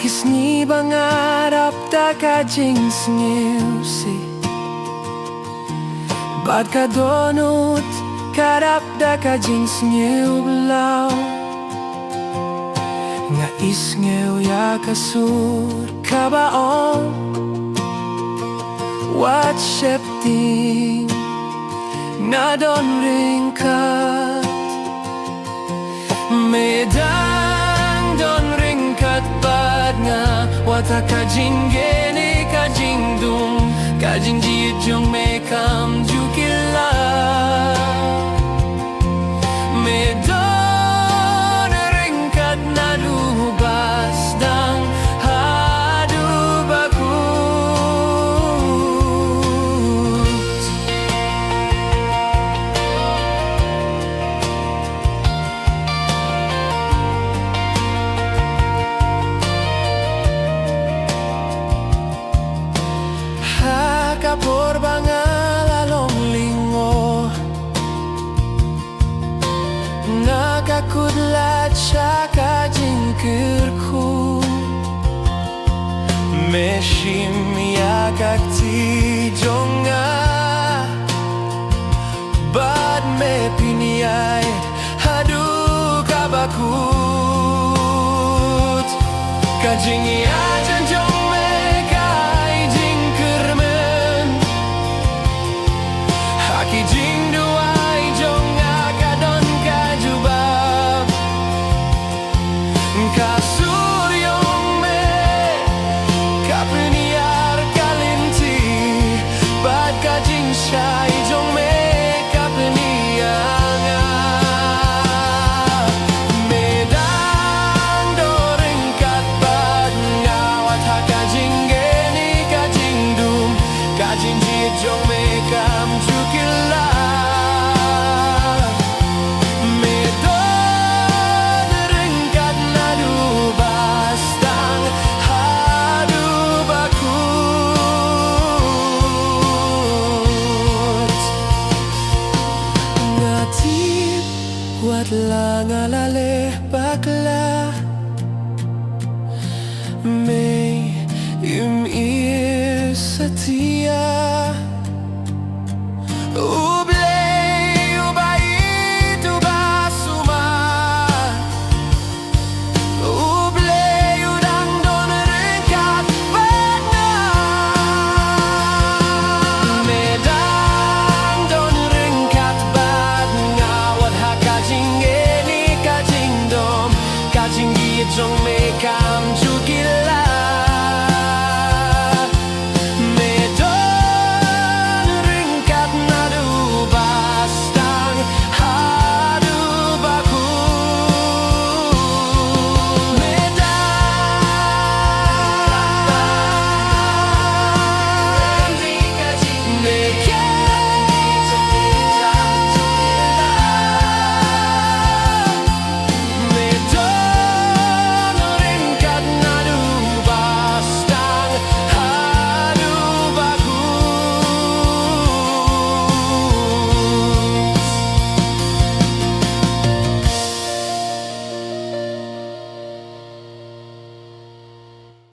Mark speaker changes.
Speaker 1: Kisni bangarap da kajing sniusi Bad ka donut karap da kajing sniu blau Nga isngew ya kasur kabaong Wat shepting na don ringkat Medang don ringkat bad nga Wata kajing geni kajing dung Kajing jiit jong mekam jukila Medon ringkat na lubas dang hadu bakut Kapor bangalalong lingo Nakakudlat siya kajingkirku Meshim yakak ti jonga Bad me piniyay hadu kabakut Kajing yajan jong Kijing duai jong akadon kajubab Kasur yong me kapeniar kalinti Bad kajing syai jong me kapenianga Medan doreng kat bad ngawat ha kajing geni kajing dum Kajing jit jong me kam jukila Wat lang alaleh bakla May setia